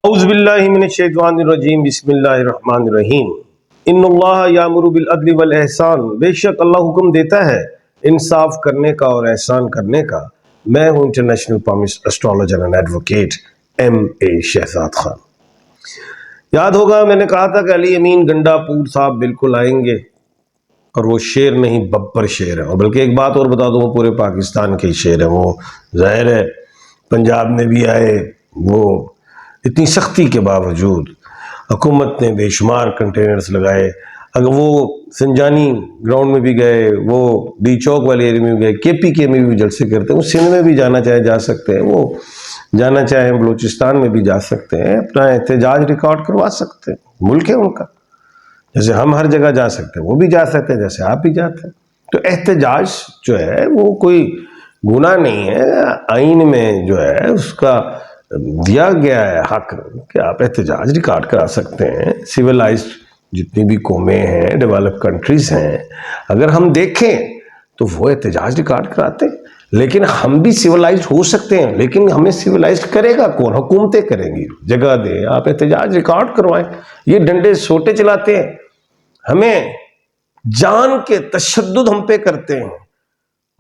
اعوذ باللہ من الشیطان الرجیم بسم اللہ الرحمن الرحیم ان اللہ یامر بالعدل والاحسان، بے شک اللہ حکم دیتا ہے انصاف کرنے کا اور احسان کرنے کا۔ میں ہوں international palms astrologer and advocate MA. Shahzad Khan. یاد ہوگا میں نے کہا تھا کہ علی امین گنڈا پور صاحب بالکل آئیں گے، اور وہ شیر نہیں ببر شیر ہے، اور بلکہ ایک بات اور بتا دوں، وہ پورے پاکستان کے شیر ہیں۔ وہ ظاہر ہے پنجاب میں بھی آئے، وہ اتنی سختی کے باوجود حکومت نے بے شمار کنٹینرز لگائے۔ اگر وہ سنجانی گراؤنڈ میں بھی گئے، وہ ڈی چوک والے ایریا میں بھی گئے، کے پی کے میں بھی جلسے کرتے ہیں، وہ سندھ میں بھی جانا چاہے جا سکتے ہیں، وہ جانا چاہیں بلوچستان میں بھی جا سکتے ہیں، اپنا احتجاج ریکارڈ کروا سکتے ہیں، ملک ہے ان کا۔ جیسے ہم ہر جگہ جا سکتے ہیں وہ بھی جا سکتے ہیں، جیسے آپ بھی جاتے ہیں۔ تو احتجاج جو ہے وہ کوئی گناہ نہیں ہے، آئین میں جو ہے اس کا دیا گیا ہے حق کہ آپ احتجاج ریکارڈ کرا سکتے ہیں۔ سیولائزڈ جتنی بھی قومیں ہیں، ڈیولپ کنٹریز ہیں، اگر ہم دیکھیں تو وہ احتجاج ریکارڈ کراتے ہیں۔ لیکن ہم بھی سیولائزڈ ہو سکتے ہیں، لیکن ہمیں سیولائزڈ کرے گا کون؟ حکومتیں کریں گی۔ جگہ دے، آپ احتجاج ریکارڈ کروائیں۔ یہ ڈنڈے سوٹے چلاتے ہیں، ہمیں جان کے تشدد ہم پہ کرتے ہیں،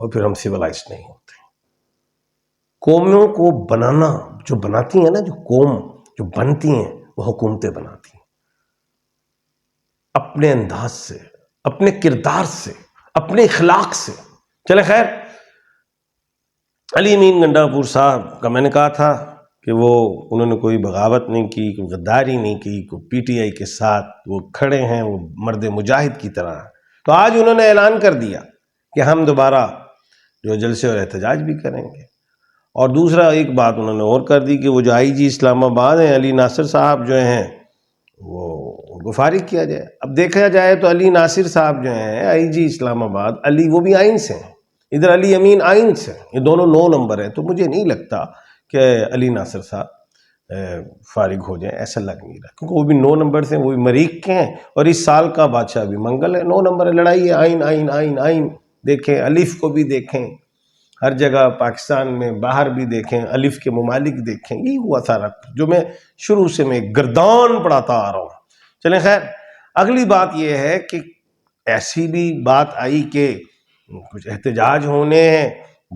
اور پھر ہم سیولائزڈ نہیں ہوتے۔ قوموں کو بنانا، جو بناتی ہیں نا، جو قوم جو بنتی ہیں وہ حکومتیں بناتی ہیں، اپنے انداز سے، اپنے کردار سے، اپنے اخلاق سے۔ چلے خیر، علی امین گنڈا پور صاحب کا میں نے کہا تھا کہ انہوں نے کوئی بغاوت نہیں کی، کوئی غداری نہیں کی، کوئی پی ٹی آئی کے ساتھ وہ کھڑے ہیں، وہ مرد مجاہد کی طرح۔ تو آج انہوں نے اعلان کر دیا کہ ہم دوبارہ جو جلسے اور احتجاج بھی کریں گے۔ اور دوسرا ایک بات انہوں نے اور کر دی کہ وہ جو آئی جی اسلام آباد ہیں علی ناصر صاحب جو ہیں، وہ ان کو فارغ کیا جائے۔ اب دیکھا جائے تو علی ناصر صاحب جو ہیں آئی جی اسلام آباد، علی وہ بھی آئین سے ہیں، ادھر علی امین آئین سے ہیں، یہ دونوں 9 نمبر ہیں۔ تو مجھے نہیں لگتا کہ علی ناصر صاحب فارغ ہو جائیں، ایسا لگ نہیں رہا، کیونکہ وہ بھی 9 نمبر سے، وہ بھی مریخ کے ہیں، اور اس سال کا بادشاہ بھی منگل ہے۔ 9 نمبر ہے، لڑائی ہے، آئین آئین آئین آئین۔ دیکھیں الف کو بھی دیکھیں، ہر جگہ پاکستان میں باہر بھی دیکھیں، الف کے ممالک دیکھیں، یہ ہوا سارا جو میں شروع سے میں گردان پڑھاتا آ رہا ہوں۔ چلیں خیر، اگلی بات یہ ہے کہ ایسی بھی بات آئی کہ کچھ احتجاج ہونے ہیں۔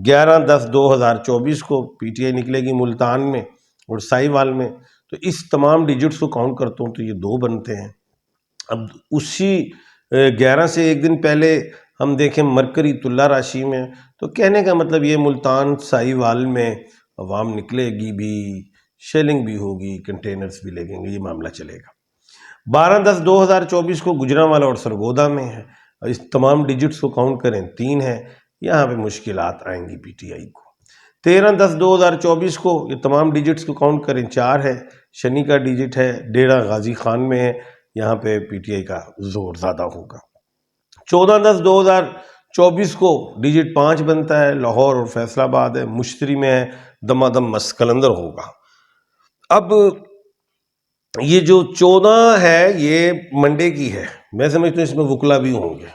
11/10/2024 کو پی ٹی آئی نکلے گی ملتان میں اور سائی وال میں، تو اس تمام ڈیجٹس کو کاؤنٹ کرتا ہوں تو یہ 2 بنتے ہیں۔ اب اسی 11 سے ایک دن پہلے ہم دیکھیں مرکری تلہ راشی میں، تو کہنے کا مطلب یہ ملتان سائی وال میں عوام نکلے گی بھی، شیلنگ بھی ہوگی، کنٹینرز بھی لگیں گے، یہ معاملہ چلے گا۔ 12/10/2024 کو گجرانوالہ اور سرگودا میں ہے، اور اس تمام ڈیجٹس کو کاؤنٹ کریں 3 ہے، یہاں پہ مشکلات آئیں گی پی ٹی آئی کو۔ 13/10/2024 کو یہ تمام ڈیجٹس کو کاؤنٹ کریں 4 ہے، شنی کا ڈیجٹ ہے، ڈیڑا غازی خان میں ہے، یہاں پہ پی ٹی آئی کا زور زیادہ ہوگا۔ 14/10/2024 کو ڈیجٹ 5 بنتا ہے، لاہور اور فیصل آباد ہے، مشتری میں ہے، دمادم مسکلندر ہوگا۔ اب یہ جو 14 ہے یہ منڈے کی ہے، میں سمجھتا ہوں اس میں وکلا بھی ہوں گے۔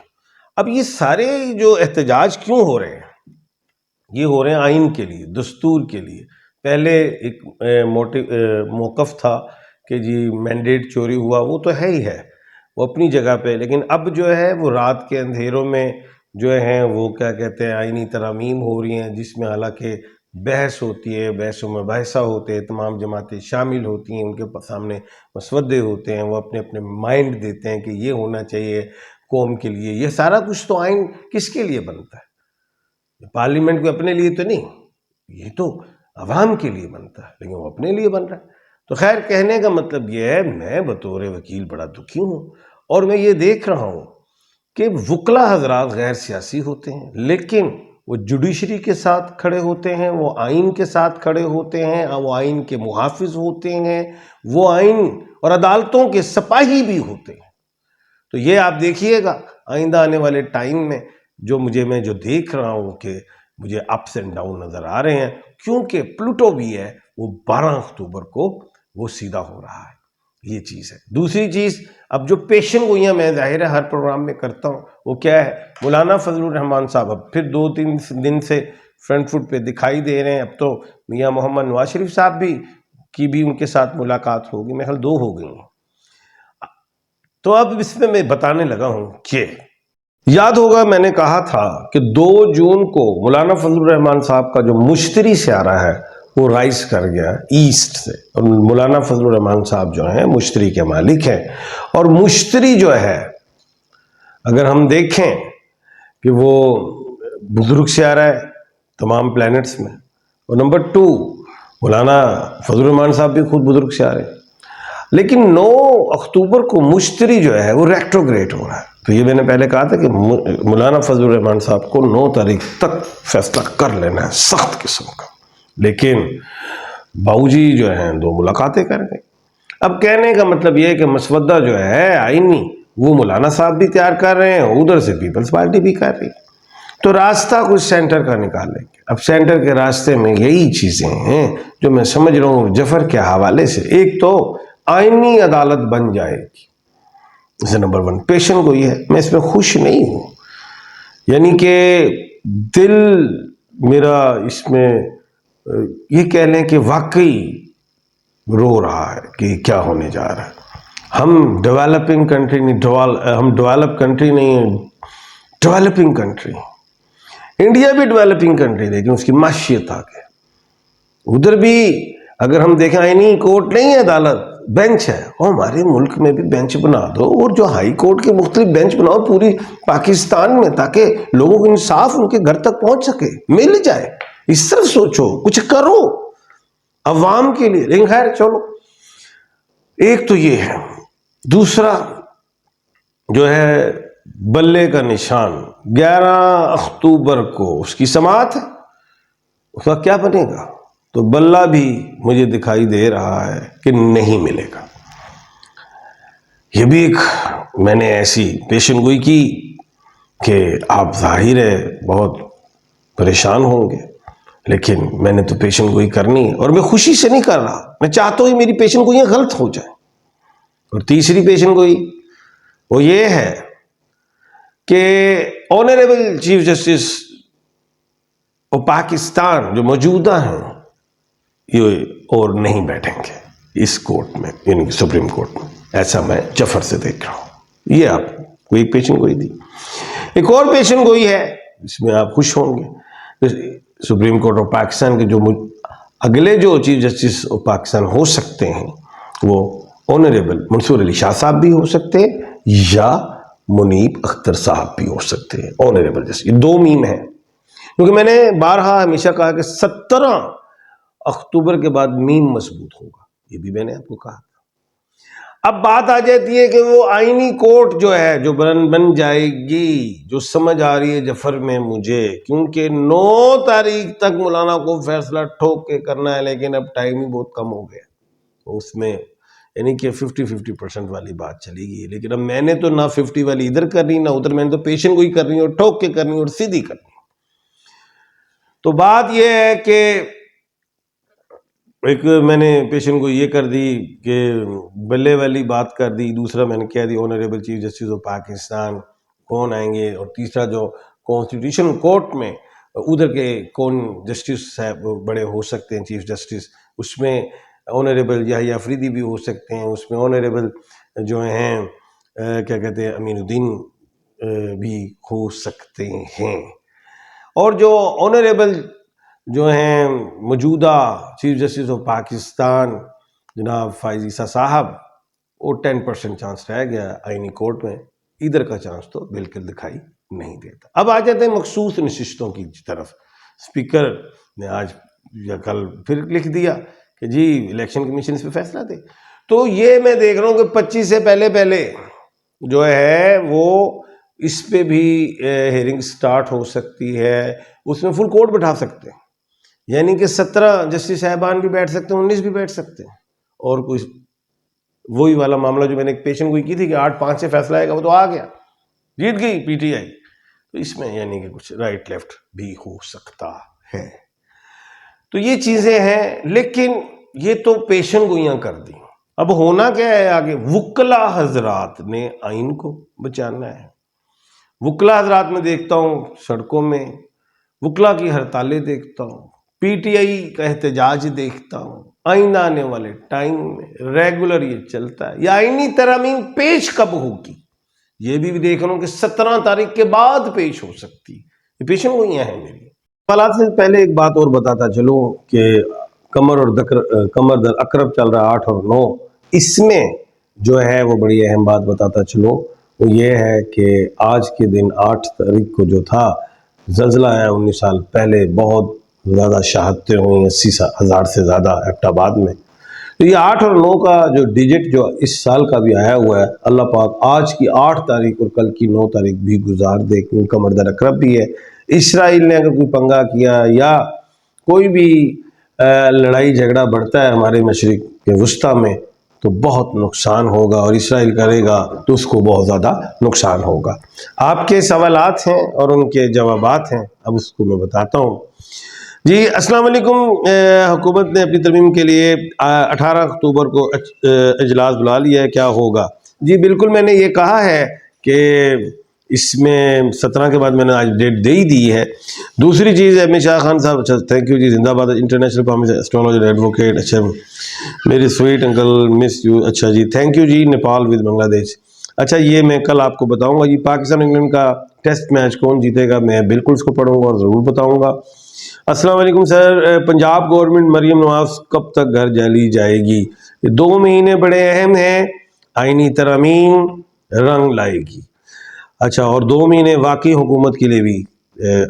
اب یہ سارے جو احتجاج کیوں ہو رہے ہیں؟ یہ ہو رہے ہیں آئین کے لیے، دستور کے لیے۔ پہلے ایک موقف تھا کہ جی مینڈیٹ چوری ہوا، وہ تو ہے ہی ہے، وہ اپنی جگہ پہ، لیکن اب جو ہے وہ رات کے اندھیروں میں جو ہیں وہ کیا کہتے ہیں آئینی ترامیم ہو رہی ہیں، جس میں حالانکہ بحث ہوتی ہے، بحث و مباحثہ ہوتے ہیں، تمام جماعتیں شامل ہوتی ہیں، ان کے سامنے مسودے ہوتے ہیں، وہ اپنے اپنے مائنڈ دیتے ہیں کہ یہ ہونا چاہیے قوم کے لیے۔ یہ سارا کچھ تو آئین کس کے لیے بنتا ہے؟ پارلیمنٹ کو اپنے لیے تو نہیں، یہ تو عوام کے لیے بنتا ہے، لیکن وہ اپنے لیے بن رہا ہے۔ تو خیر، کہنے کا مطلب یہ ہے، میں بطور وکیل بڑا دکھی ہوں، اور میں یہ دیکھ رہا ہوں کہ وکلا حضرات غیر سیاسی ہوتے ہیں، لیکن وہ جوڈیشری کے ساتھ کھڑے ہوتے ہیں، وہ آئین کے ساتھ کھڑے ہوتے ہیں، وہ آئین کے محافظ ہوتے ہیں، وہ آئین اور عدالتوں کے سپاہی بھی ہوتے ہیں۔ تو یہ آپ دیکھیے گا آئندہ آنے والے ٹائم میں، میں جو دیکھ رہا ہوں کہ مجھے اپس اینڈ ڈاؤن نظر آ رہے ہیں، کیونکہ پلوٹو بھی ہے، وہ 12 اکتوبر کو وہ سیدھا ہو رہا ہے۔ یہ چیز ہے۔ دوسری چیز، اب جو پیشن گوئیاں میں ظاہر ہے ہر پروگرام میں کرتا ہوں، وہ کیا ہے؟ مولانا فضل الرحمان صاحب اب پھر 2-3 دن سے فرنٹ فٹ پہ دکھائی دے رہے ہیں۔ اب تو میاں محمد نواز شریف صاحب بھی کی بھی ان کے ساتھ ملاقات ہوگی، میرے خیال 2 ہو گئی ہیں۔ تو اب اس میں بتانے لگا ہوں کہ یاد ہوگا میں نے کہا تھا کہ 2 جون کو مولانا فضل الرحمان صاحب کا جو مشتری سیارہ ہے وہ رائز کر گیا ایسٹ سے، اور مولانا فضل الرحمان صاحب جو ہیں مشتری کے مالک ہیں، اور مشتری جو ہے اگر ہم دیکھیں کہ وہ بزرگ سیارہ ہے تمام پلینٹس میں، اور نمبر 2 مولانا فضل الرحمان صاحب بھی خود بزرگ سیارے، لیکن 9 اکتوبر کو مشتری جو ہے وہ ریٹروگریڈ ہو رہا ہے۔ تو یہ میں نے پہلے کہا تھا کہ مولانا فضل الرحمان صاحب کو 9 تاریخ تک فیصلہ کر لینا ہے سخت قسم کا، لیکن باؤ جی جو ہیں 2 ملاقاتیں کر گئے۔ اب کہنے کا مطلب یہ ہے کہ مسودہ جو ہے آئینی وہ مولانا صاحب بھی تیار کر رہے ہیں، ادھر سے پیپلز پارٹی بھی کر رہی ہے، تو راستہ کچھ سینٹر کا نکالیں گے۔ اب سینٹر کے راستے میں یہی چیزیں ہیں جو میں سمجھ رہا ہوں جفر کے حوالے سے۔ ایک تو آئینی عدالت بن جائے گی، اسے نمبر 1 پیشن گوئی ہے، میں اس میں خوش نہیں ہوں، یعنی کہ دل میرا اس میں یہ کہہ لیں کہ واقعی رو رہا ہے کہ کیا ہونے جا رہا ہے۔ ہم ڈیولپنگ کنٹری نہیں، ہم ڈیولپ کنٹری نہیں ہیں، ڈیولپنگ کنٹری۔ انڈیا بھی ڈیولپنگ کنٹری لیکن اس کی معیشت آگے، ادھر بھی اگر ہم دیکھیں آئینی کورٹ نہیں ہے، عدالت بینچ ہے، اور ہمارے ملک میں بھی بینچ بنا دو، اور جو ہائی کورٹ کے مختلف بینچ بناؤ پوری پاکستان میں، تاکہ لوگوں کو انصاف ان کے گھر تک پہنچ سکے، مل جائے۔ اس طرح سوچو، کچھ کرو عوام کے لیے۔ لیکن خیر چلو، ایک تو یہ ہے، دوسرا جو ہے بلے کا نشان 11 اکتوبر کو اس کی سماعت ہے، اس کا کیا بنے گا؟ تو بلہ بھی مجھے دکھائی دے رہا ہے کہ نہیں ملے گا۔ یہ بھی ایک میں نے ایسی پیشن گوئی کی کہ آپ ظاہر ہے بہت پریشان ہوں گے، لیکن میں نے تو پیشن گوئی کرنی ہے، اور میں خوشی سے نہیں کر رہا، میں چاہتا ہوں میری پیشن گوئیاں غلط ہو جائیں۔ اور تیسری پیشن گوئی وہ یہ ہے کہ آنریبل چیف جسٹس اور پاکستان جو موجودہ ہیں یہ اور نہیں بیٹھیں گے اس کورٹ میں، یعنی سپریم کورٹ میں، ایسا میں جفر سے دیکھ رہا ہوں۔ یہ آپ کو ایک پیشن گوئی دی۔ ایک اور پیشن گوئی ہے، اس میں آپ خوش ہوں گے، سپریم کورٹ آف پاکستان کے جو اگلے جو چیف جسٹس آف پاکستان ہو سکتے ہیں وہ آنریبل منصور علی شاہ صاحب بھی ہو سکتے ہیں یا منیب اختر صاحب بھی ہو سکتے ہیں آنریبل جسٹس۔ یہ 2 میم ہیں، کیونکہ میں نے بارہا ہمیشہ کہا کہ 17 اکتوبر کے بعد میم مضبوط ہوگا، یہ بھی میں نے آپ کو کہا تھا۔ اب بات آ جاتی ہے کہ وہ آئینی کورٹ جو ہے جو بن جائے گی، جو سمجھ آ رہی ہے جفر میں مجھے، کیونکہ 9 تاریخ تک مولانا کو فیصلہ ٹھوک کے کرنا ہے، لیکن اب ٹائم ہی بہت کم ہو گیا، اس میں یعنی کہ 50% والی بات چلی گئی، لیکن اب میں نے تو نہ 50 والی ادھر کرنی نہ ادھر، میں نے تو پیشن گوئی کرنی اور ٹھوک کے کرنی اور سیدھی کرنی۔ تو بات یہ ہے کہ ایک میں نے پیشن گوئی یہ کر دی کہ بلے والی بات کر دی، دوسرا میں نے کہہ دی honourable chief justice of Pakistan کون آئیں گے، اور تیسرا جو کانسٹیٹیوشن کورٹ میں ادھر کے کون جسٹس صاحب بڑے ہو سکتے ہیں چیف جسٹس، اس میں آنریبل یحییٰ افریدی بھی ہو سکتے ہیں، اس میں آنریبل جو ہیں کیا کہتے ہیں امین الدین بھی ہو سکتے ہیں، اور جو آنریبل جو ہیں موجودہ چیف جسٹس آف پاکستان جناب فائز عیسیٰ صاحب، وہ 10% چانس رہ گیا آئینی کورٹ میں، ادھر کا چانس تو بالکل دکھائی نہیں دیتا۔ اب آ جاتے ہیں مخصوص نشستوں کی طرف۔ اسپیکر نے آج یا کل پھر لکھ دیا کہ جی الیکشن کمیشن اس پہ فیصلہ دے، تو یہ میں دیکھ رہا ہوں کہ 25 سے پہلے جو ہے وہ اس پہ بھی ہیئرنگ سٹارٹ ہو سکتی ہے، اس میں فل کورٹ بٹھا سکتے ہیں، یعنی کہ 17 جسٹس صاحبان بھی بیٹھ سکتے ہیں، 19 بھی بیٹھ سکتے ہیں، اور کوئی وہی والا معاملہ جو میں نے ایک پیشن گوئی کی تھی کہ 8-5 سے فیصلہ آئے گا، وہ تو آ گیا، جیت گئی پی ٹی آئی، تو اس میں یعنی کہ کچھ رائٹ لیفٹ بھی ہو سکتا ہے۔ تو یہ چیزیں ہیں، لیکن یہ تو پیشن گوئیاں کر دی۔ اب ہونا کیا ہے آگے؟ وکلا حضرات نے آئین کو بچانا ہے۔ وکلا حضرات میں دیکھتا ہوں سڑکوں میں، وکلا کی ہڑتالیں دیکھتا ہوں، پی ٹی آئی کا احتجاج دیکھتا ہوں، آئندہ آنے والے ٹائم میں ریگولر یہ چلتا ہے، یا آئینی ترامیم پیش کب ہوگی یہ بھی دیکھ رہا ہوں کہ 17 تاریخ کے بعد پیش ہو سکتی، یہ پیشن گوئیاں ہیں میری۔ حالات سے پہلے ایک بات اور بتاتا چلوں کہ کمر در اقرب چل رہا 8 اور 9، اس میں جو ہے وہ بڑی اہم بات بتاتا چلوں، وہ یہ ہے کہ آج کے دن 8 تاریخ کو جو تھا زلزلہ آیا 19 سال پہلے، بہت زیادہ شہادتیں ہوئیں، 80,000 سے زیادہ ایبٹ آباد میں۔ تو یہ 8 اور 9 کا جو ڈیجٹ جو اس سال کا بھی آیا ہوا ہے، اللہ پاک آج کی 8 تاریخ اور کل کی 9 تاریخ بھی گزار دے، کیونکہ کمر در اقرب بھی ہے۔ اسرائیل نے اگر کوئی پنگا کیا یا کوئی بھی لڑائی جھگڑا بڑھتا ہے ہمارے مشرق کے وسطیٰ میں تو بہت نقصان ہوگا، اور اسرائیل کرے گا تو اس کو بہت زیادہ نقصان ہوگا۔ آپ کے سوالات ہیں اور ان کے جوابات ہیں، اب اس کو میں بتاتا ہوں۔ جی السلام علیکم، حکومت نے اپنی ترمیم کے لیے 18 اکتوبر کو اجلاس بلا لیا ہے، کیا ہوگا؟ جی بالکل، میں نے یہ کہا ہے کہ اس میں 17 کے بعد میں نے آج ڈیٹ دے ہی دی ہے۔ دوسری چیز ہے شاہ خان صاحب، اچھا تھینک یو جی، زندہ باد انٹرنیشنل اسٹرالوجر ایڈوکیٹ، اچھا میری سویٹ انکل مس یو، اچھا جی تھینک یو جی، نیپال ود بنگلہ دیش۔ اچھا یہ میں کل آپ کو بتاؤں گا جی، پاکستان انگلینڈ کا ٹیسٹ میچ کون جیتے گا، میں بالکل اس کو پڑھوں گا اور ضرور بتاؤں گا۔ السلام علیکم سر، پنجاب گورنمنٹ مریم نواز کب تک گھر جلی جائے گی؟ 2 مہینے بڑے اہم ہیں، آئینی ترامیم رنگ لائے گی۔ اچھا، اور 2 مہینے واقعی حکومت کے لیے بھی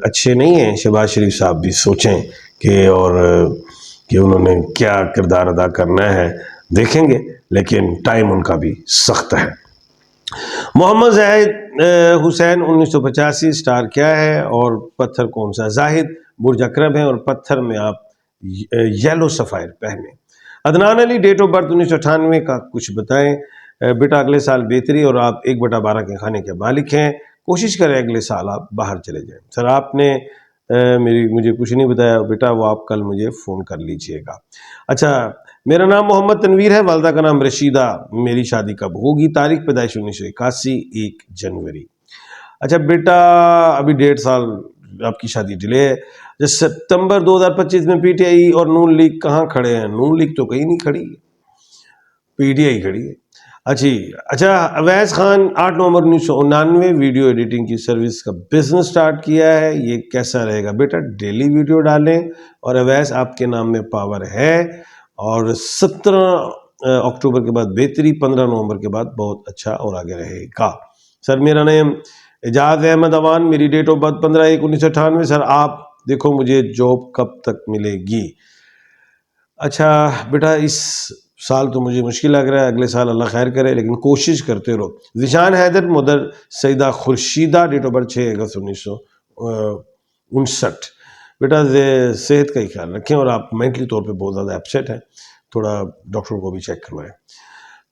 اچھے نہیں ہیں، شہباز شریف صاحب بھی سوچیں کہ انہوں نے کیا کردار ادا کرنا ہے، دیکھیں گے، لیکن ٹائم ان کا بھی سخت ہے۔ محمد زاہد حسین 1985 سٹار کیا ہے اور پتھر کون سا؟ زاہد برج اکرب ہے اور پتھر میں آپ یلو سفائر پہنے۔ عدنان علی ڈیٹ آف برتھ 1998 کا کچھ بتائیں۔ بیٹا اگلے سال بہتری اور آپ 1/12 کے کھانے کے مالک ہیں، کوشش کریں اگلے سال آپ باہر چلے جائیں۔ سر آپ نے مجھے کچھ نہیں بتایا بیٹا، وہ آپ کل مجھے فون کر لیجئے گا۔ اچھا، میرا نام محمد تنویر ہے، والدہ کا نام رشیدہ، میری شادی کب ہوگی؟ تاریخ پیدائش 1981 1 جنوری۔ اچھا بیٹا، ابھی 1.5 سال آپ کی شادی ڈیلے ہے۔ جب ستمبر 2025 میں پی ٹی آئی اور نون لیگ کہاں کھڑے ہیں؟ نون لیگ تو کہیں نہیں کھڑی، پی ٹی آئی کھڑی ہے۔ اچھا اویس خان 8 نومبر 1999 ویڈیو ایڈیٹنگ کی سروس کا بزنس سٹارٹ کیا ہے، یہ کیسا رہے گا؟ بیٹا ڈیلی ویڈیو ڈالیں، اور اویس آپ کے نام میں پاور ہے، اور 17 اکتوبر کے بعد بہتری، 15 نومبر کے بعد بہت اچھا اور آگے رہے گا۔ سر میرا نام اعجاز احمد اوان، میری ڈیٹ آف برتھ 15/1/1998۔ سر آپ دیکھو مجھے جاب کب تک ملے گی؟ اچھا بیٹا، اس سال تو مجھے مشکل لگ رہا ہے، اگلے سال اللہ خیر کرے، لیکن کوشش کرتے رہو۔ Zeeshan Haider mother Syeda Khursheeda date of birth 6 اگست 1959۔ بیٹا صحت کا ہی خیال رکھیں، اور آپ مینٹلی طور پہ بہت زیادہ اپسیٹ ہیں، تھوڑا ڈاکٹر کو بھی چیک کروائیں۔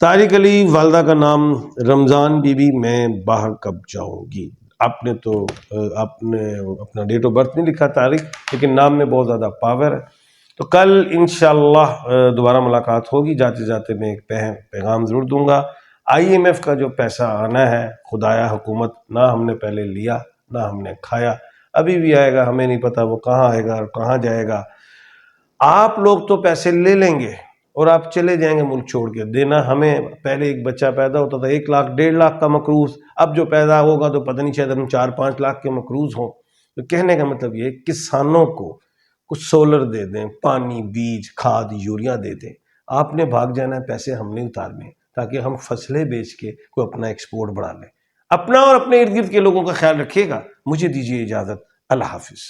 طارق علی والدہ کا نام رمضان بی بی، میں باہر کب جاؤں گی؟ آپ نے اپنا ڈیٹ آف برتھ نہیں لکھا طارق، لیکن نام میں بہت زیادہ پاور ہے۔ تو کل انشاءاللہ دوبارہ ملاقات ہوگی، جاتے جاتے میں ایک پیغام ضرور دوں گا۔ IMF کا جو پیسہ آنا ہے، خدایا حکومت نہ ہم نے پہلے لیا نہ ہم نے کھایا، ابھی بھی آئے گا، ہمیں نہیں پتا وہ کہاں آئے گا اور کہاں جائے گا۔ آپ لوگ تو پیسے لے لیں گے اور آپ چلے جائیں گے ملک چھوڑ کے، دینا ہمیں۔ پہلے ایک بچہ پیدا ہوتا تھا 1 لاکھ 1.5 لاکھ کا مقروض، اب جو پیدا ہوگا تو پتہ نہیں، شاید ہم 4-5 لاکھ کے مقروض ہوں۔ تو کہنے کا مطلب یہ کسانوں کو کچھ سولر دے دیں، پانی، بیج، کھاد، یوریا دے دیں۔ آپ نے بھاگ جانا ہے، پیسے ہم نے اتارنے، تاکہ ہم فصلیں بیچ کے کوئی اپنا ایکسپورٹ بڑھا لیں۔ اپنا اور اپنے ارد گرد کے لوگوں کا خیال رکھیے گا۔ مجھے دیجیے اجازت، اللہ حافظ۔